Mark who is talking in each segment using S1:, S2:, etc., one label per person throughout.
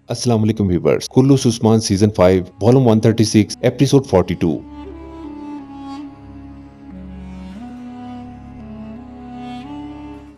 S1: अस्सलाम वालेकुम viewers. Kurulus Osman season 5 volume 136 episode 42।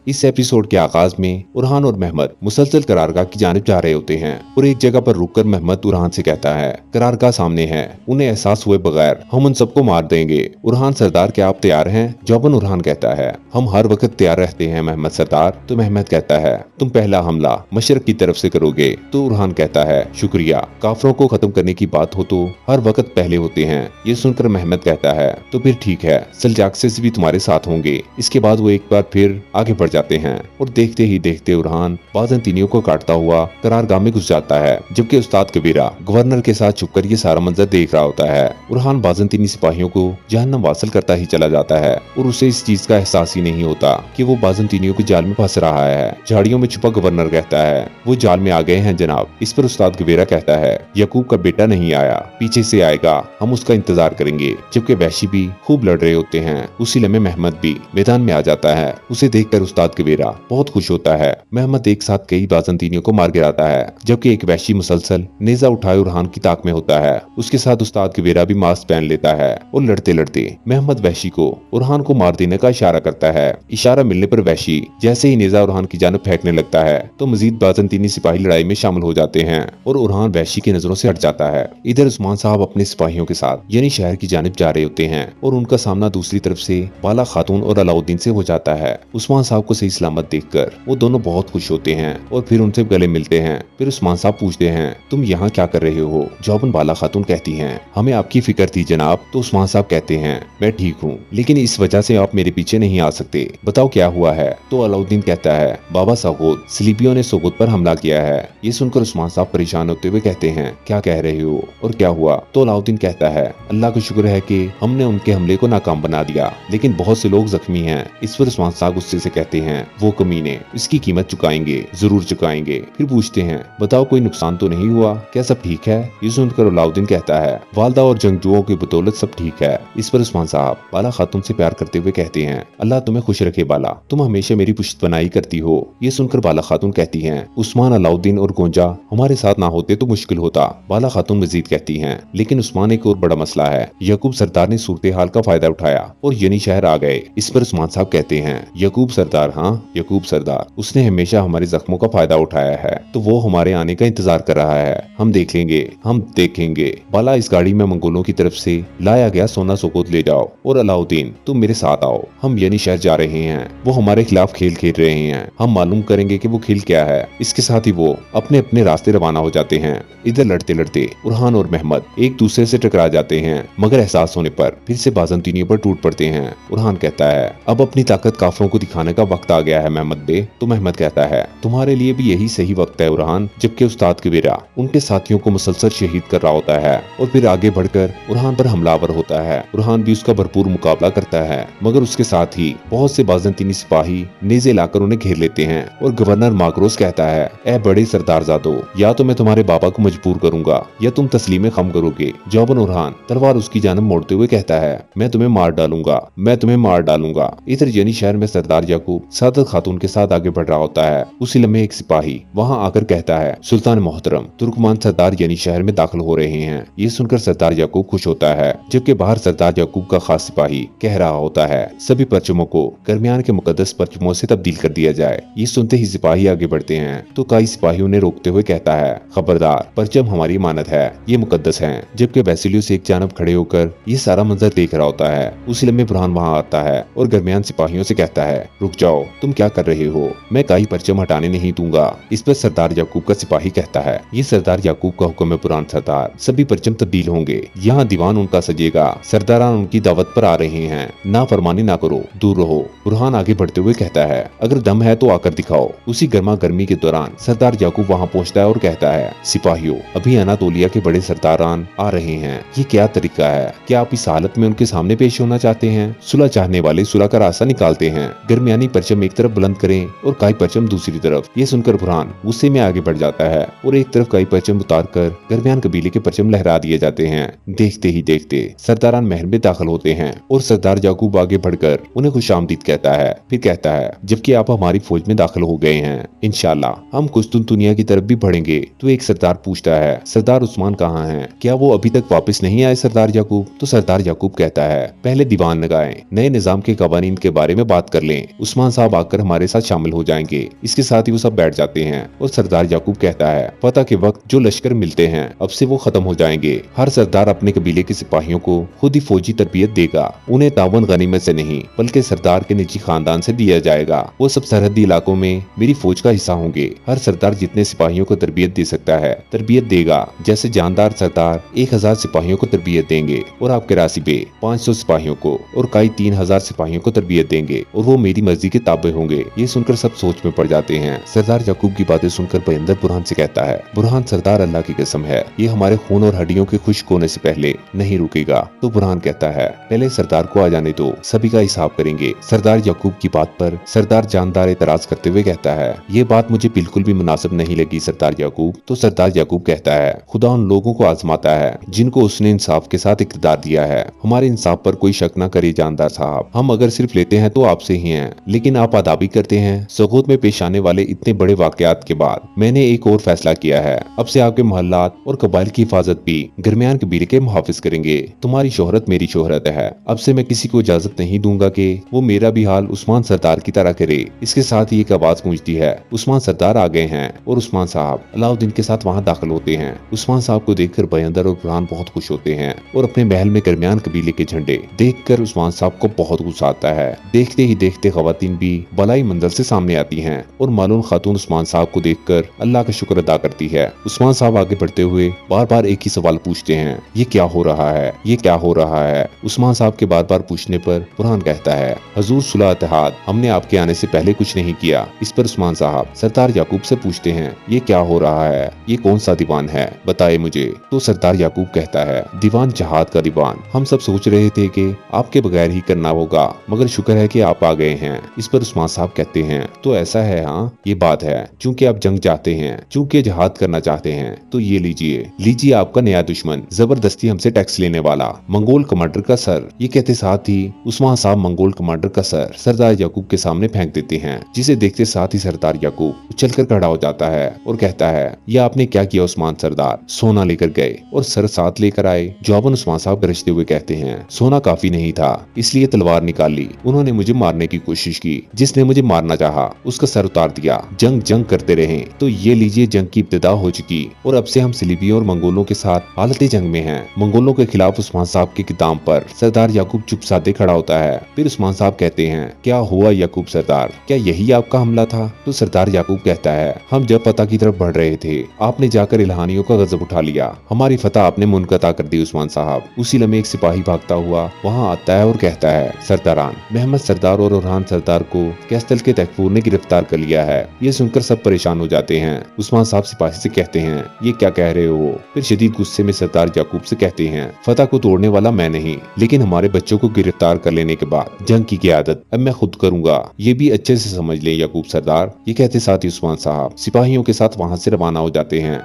S1: इस एपिसोड के आगाज में उरहान और महमद मुसलसल करारगाह की जानिब जा रहे होते हैं और एक जगह पर रुककर महमद उरहान से कहता है, करारगाह सामने है, उन्हें एहसास हुए बगैर हम उन सबको मार देंगे। उरहान सरदार, क्या आप तैयार हैं? जौबन उरहान कहता है, हम हर वक्त तैयार रहते हैं महमद सरदार। तो महमद कहता है, तुम पहला हमला मशरक की तरफ से करोगे? तो उरहान कहता है, शुक्रिया, काफरों को खत्म करने की बात हो तो हर वक्त पहले होते हैं। ये सुनकर महमद कहता है, तो फिर ठीक है, सलजाक्सेस भी तुम्हारे साथ होंगे। इसके बाद वो एक बार फिर आगे बढ़ जाते हैं और देखते ही देखते उरहान बाज़ंतीनियों को काटता हुआ करारगाह में घुस जाता है, जबकि उस्ताद कबीरा गवर्नर के साथ छुपकर ये सारा मंजर देख रहा होता है। उरहान बाज़ंतीनी सिपाहियों को जहन्नम वासिल करता ही चला जाता है और उसे इस चीज का एहसास ही नहीं होता कि वो बाज़ंतीनियों के जाल में फंस रहा है। झाड़ियों में छुपा गवर्नर कहता है, वो जाल में आ गए हैं जनाब। इस पर उस्ताद कबीरा कहता है, यकूब का बेटा नहीं आया, पीछे से आएगा, हम उसका इंतजार करेंगे। जबकि वैशी भी खूब लड़ रहे होते हैं। उसी लम्हे महमद भी मैदान में आ जाता है। उसे देखकर उस्ताद कबीरा बहुत खुश होता है। महमद एक साथ कई बाज़ंतीनियों को मार गिराता है, जबकि एक वैशी मुसलसल नेजा उठाए उरहान की ताक में होता है। उसके साथ उस्ताद कबीरा भी मास्क पहन लेता है और लड़ते लड़ते महमद वैशी को उरहान को मार देने का इशारा करता है। इशारा मिलने पर वैशी जैसे ही नेजा उरहान की जानब फेंकने लगता है तो मजीद बाज़ंतीनी सिपाही लड़ाई में शामिल हो जाते हैं और उरहान वैशी की नजरों से हट जाता है। इधर उस्मान साहब अपने सिपाहियों के साथ यानी शहर की जानिब जा रहे होते हैं और उनका सामना दूसरी तरफ से बाला खातून और अलाउद्दीन से हो जाता है। उस्मान साहब को सही सलामत देखकर वो दोनों बहुत खुश होते हैं और फिर उनसे गले मिलते हैं। फिर उस्मान साहब पूछते हैं, तुम यहाँ क्या कर रहे हो? जौबन बाला खातून कहती हैं, हमें आपकी फिक्र थी जनाब। तो उस्मान साहब कहते हैं, मैं ठीक हूँ, लेकिन इस वजह से आप मेरे पीछे नहीं आ सकते, बताओ क्या हुआ है? तो अलाउद्दीन कहता है, बाबा सागोद, सलीबियों ने सोगोद पर हमला किया है। ये सुनकर उस्मान साहब परेशान होते हुए कहते हैं, क्या कह रहे हो और क्या हुआ? तो अलाउद्दीन कहता है, अल्लाह का शुक्र है कि हमने उनके हमले को नाकाम बना दिया, लेकिन बहुत से लोग जख्मी हैं। इस पर उस्मान साहब गुस्से से कहते हैं, वो कमीने इसकी कीमत चुकाएंगे, जरूर चुकाएंगे। फिर पूछते हैं, बताओ कोई नुकसान तो नहीं हुआ? क्या सब ठीक है? ये सुनकर अलाउद्दीन कहता है, वालदा और जंगजुओं की बदौलत सब ठीक है। इस पर उस्मान साहब बाला खातून से प्यार करते हुए कहते हैं, अल्लाह तुम्हें खुश रखे बाला, तुम हमेशा मेरी पुश्तपनाही करती हो। ये सुनकर बाला खातून कहती हैं, उस्मान, अलाउद्दीन और गोंजा हमारे साथ ना होते तो मुश्किल होता। बाला खातून मजीद कहती हैं, लेकिन उस्मान एक और बड़ा मसला है, यकूब सरदार ने सूरत हाल का फायदा उठाया और यनी शहर आ गए। इस पर उस्मान साहब कहते हैं, यकूब सरदार? हाँ, यकूब सरदार, उसने हमेशा हमारे जख्मों का फायदा उठाया है, तो वो हमारे आने का इंतजार कर रहा है। हम देख लेंगे, हम देखेंगे। बाला, इस गाड़ी में मंगोलों की तरफ से लाया गया सोना सोगोद ले जाओ और अलाउद्दीन तुम मेरे साथ आओ। हम यानी शहर जा रहे हैं, वो हमारे खिलाफ खेल खेल रहे हैं, हम मालूम करेंगे कि वो खेल क्या है। इसके साथ ही वो अपने अपने रास्ते रवाना हो जाते हैं। इधर लड़ते लड़ते उरहान और महमद एक दूसरे से टकरा जाते हैं, मगर एहसास होने पर फिर से बाज़ंतीनियों पर टूट पड़ते हैं। उरहान कहता है, अब अपनी ताकत काफरों को दिखाने का वक्त आ गया है महमद बे। तो महमद कहता है, तुम्हारे लिए भी यही सही वक्त है उरहान। जबकि उस्ताद कबीरा उनके साथियों को मुसलसल शहीद कर रहा होता है और फिर आगे बढ़कर उरहान पर हमलावर होता है। उरहान भी उसका भरपूर मुकाबला करता है, मगर उसके साथ ही बहुत से बाज़ंतीनी सिपाही नेज़े लाकर उन्हें घेर लेते हैं और गवर्नर माकरोस कहता है, ए बड़े सरदारजादो, या तो मैं तुम्हारे बाबा को मजबूर करूंगा या तुम तस्लीम खम करोगे। जौबन उरहान तलवार उसकी जानब मोड़ते हुए कहता है, मैं तुम्हें मार डालूंगा, मैं तुम्हें मार डालूंगा। इधर यनी शहर में सरदार याकूब सादत खातून के साथ आगे बढ़ रहा होता है। उसी लम्हे एक सिपाही वहां आकर कहता है, सुल्तान मोहतरम, तुर्कमान सरदार यानी शहर में दाखिल हो रहे हैं। ये सुनकर सरदार याकूब खुश होता है, जबकि बाहर सरदार याकूब का खास सिपाही कह रहा होता है, सभी परचमों को दरमियान के मुकद्दस परचमों से तब्दील कर दिया जाए। ये सुनते ही सिपाही आगे बढ़ते हैं तो कई सिपाहियों ने रोकते हुए कहता है, खबरदार, परचम हमारी मानत है, ये मुकद्दस है। जबकि वैसिलियोस एक जानब खड़े होकर ये सारा मंजर देख रहा होता है। उसी लम्हे बुरहान वहाँ आता है और दरमियान सिपाहियों से कहता है, रुक जाओ, तुम क्या कर रहे हो? मैं कई परचम हटाने नहीं दूंगा। इस पर सरदार याकूब का सिपाही कहता है, ये सरदार याकूब का हुक्म है पुरान सरदार, सभी परचम तब्दील होंगे, यहाँ दीवान उनका सजेगा, सरदारान उनकी दावत पर आ रहे हैं, ना फरमानी ना करो, दूर रहो। बुरहान आगे बढ़ते हुए कहता है, अगर दम है तो आकर दिखाओ। उसी गर्मा गर्मी के दौरान सरदार याकूब वहाँ पहुँचता है और कहता है, सिपाहियों, अभी अनातोलिया के बड़े सरदारान आ रहे हैं। ये क्या तरीका है? क्या आप इस हालत में उनके सामने पेश होना चाहते हैं? सुलह चाहने वाले सुलह का रास्ता निकालते हैं, दरमियानी परचम एक तरफ बुलंद करें और कई परचम दूसरी तरफ। ये सुनकर बुरहान गुस्से में आगे बढ़ जाता है और एक तरफ कई परचम उतार कर दरमियान कबीले के परचम लहरा दिए जाते हैं। देखते ही देखते सरदारान महल में दाखिल होते हैं और सरदार याकूब आगे बढ़कर उन्हें खुशामदीद कहता है। फिर कहता है, जबकि आप हमारी फौज में दाखिल हो गए हैं, इंशाल्लाह हम कुस्तुनतुनिया की तरफ भी बढ़ेंगे। तो एक सरदार पूछता है, सरदार उस्मान कहाँ हैं? क्या वो अभी तक वापस नहीं आए सरदार याकूब? तो सरदार याकूब कहता है, पहले दीवान लगाएं, नए निजाम के कवानीन के बारे में बात कर लें, उस्मान साहब आकर हमारे साथ शामिल हो जाएंगे। इसके साथ ही वो सब बैठ जाते हैं और सरदार याकूब कहता है, फतह के वक्त जो लश्कर मिलते हैं अब से वो खत्म हो जाएंगे। हर सरदार अपने कबीले के सिपाहियों को खुद ही फौजी तरबियत देगा। उन्हें तावन गनीमत से नहीं बल्कि सरदार के निजी खानदान से दिया जाएगा। वो सब सरहदी इलाकों में मेरी फौज का हिस्सा होंगे। हर सरदार जितने सिपाहियों को तरबियत दे सकता है तरबियत देगा। जैसे जानदार सरदार 1000 सिपाहियों को तरबियत देंगे और आपके रासिबे 500 सिपाहियों को और कई 3000 सिपाहियों को तरबियत देंगे और वो मेरी मर्जी के ताबे होंगे। ये सुनकर सब सोच में पड़ जाते हैं। सरदार याकूब की बातें सुनकर बयंदर बुरहान से कहता है, बुरहान सरदार अल्लाह की कसम है, ये हमारे खून और हड्डियों के खुश्क होने से पहले नहीं रुकेगा। तो बुरहान कहता है, पहले सरदार को आ जाने दो, सभी का हिसाब करेंगे। सरदार याकूब की बात पर सरदार जानदार एतराज करते हुए कहता है, ये बात मुझे बिल्कुल भी मुनासिब नहीं लगी सरदार याकूब। तो सरदार याकूब कहता है, खुदा उन लोगों को आजमाता है जिनको उसने इंसाफ के साथ इक़्तिदार दिया है। हमारे इंसाफ पर कोई शक न करे जानदार साहब, हम अगर सिर्फ लेते हैं तो आपसे ही हैं, लेकिन आप आदाबी करते हैं। सगोत में पेश आने वाले इतने बड़े वाकयात के बाद मैंने एक और फैसला किया है, अब से आपके मोहल्लात और कबाइल की हिफाजत भी दरमियान कबीले के मुहाफिज करेंगे। तुम्हारी शोहरत मेरी शोहरत है, अब से मैं किसी को इजाजत नहीं दूंगा कि वो मेरा भी हाल उस्मान सरदार की तरह करे। इसके साथ ही एक आवाज गूंजती है, उस्मान सरदार आ गए हैं। और उस्मान साहब अलाउद्दीन के साथ वहाँ दाखिल होते हैं। उस्मान साहब को देखकर बयंदर और बुरहान बहुत खुश होते हैं और अपने महल में दरमियान कबीले के झंडे देखकर उस्मान साहब को बहुत गुस्सा आता है। देखते ही देखते खवातीन भी बलाई मंजिल से सामने आती हैं और मालूम खातून उस्मान साहब को देखकर अल्लाह का शुक्र अदा करती है। उस्मान साहब आगे बढ़ते हुए बार बार एक ही सवाल पूछते हैं, ये क्या हो रहा है, ये क्या हो रहा है? उस्मान साहब के बार बार पूछने पर बुरहान कहता है, हजूर सुलह इत्तेहाद, हमने आपके आने से पहले कुछ नहीं किया। इस पर उस्मान साहब सरदार याकूब से पूछते हैं, ये क्या हो रहा है, ये कौन सा दीवान है, बताए मुझे। तो सरदार याकूब कहता है, दीवान जहाद का दीवान। हम सब सोच रहे थे कि आपके बगैर ही करना होगा, मगर शुक्र है कि आप आ गए हैं। इस पर उस्मान साहब कहते हैं, तो ऐसा है, हाँ ये बात है, चूंकि आप जंग चाहते हैं, चूंकि जहाद करना चाहते हैं, तो ये लीजिए आपका नया दुश्मन, जबरदस्ती हमसे टैक्स लेने वाला मंगोल कमांडर का सर। ये कहते साथ ही उस्मान साहब मंगोल कमांडर का सर सरदार याकूब के सामने फेंक देते हैं, जिसे देखते साथ ही सरदार याकूब उछलकर खड़ा हो जाता है और कहता है, यह आपने क्या किया उस्मान सरदार? सोना लेकर गए और सर साथ लेकर आए। जवाबन उस्मान साहब गरजते हुए कहते हैं, सोना काफी नहीं था, इसलिए तलवार निकाल ली। उन्होंने मुझे मारने की कोशिश की, जिसने मुझे मारना चाहा उसका सर उतार दिया। जंग करते रहे, तो ये लीजिए जंग की इब्तिदा हो चुकी और अब से हम सलीबियों और मंगोलों के साथ हालत जंग में हैं। मंगोलों के खिलाफ उस्मान साहब के किताब पर सरदार याकूब चुप साधे खड़ा होता है। फिर उस्मान साहब कहते हैं, क्या हुआ याकूब सरदार, क्या यही आपका हमला था? तो सरदार याकूब कहता है, हम जब फतह की तरफ बढ़ रहे थे, आपने जाकर इल्हानियों का गजब उठा लिया, हमारी फतह आपने मुनक़ता कर दी उस्मान साहब। उसी लम्हे एक सिपाही भागता हुआ वहाँ आता है और कहता है, सरदारान महमद सरदार और उरहान सरदार को कैस्तल के तैफूर ने गिरफ्तार कर लिया है। ये सुनकर सब परेशान हो जाते हैं। उस्मान साहब सिपाही से कहते हैं, ये क्या कह रहे हो? फिर शदीद गुस्से में सरदार याकूब से कहते हैं, फतह को तोड़ने वाला मैं नहीं, लेकिन हमारे बच्चों को गिरफ्तार कर लेने के बाद जंग की क़ियादत अब मैं खुद करूंगा, ये भी अच्छे से समझ ले याकूब सरदार। ये कहते साथ ही उस्मान साहब सिपाहियों के साथ वहाँ से रवाना हो जाते हैं।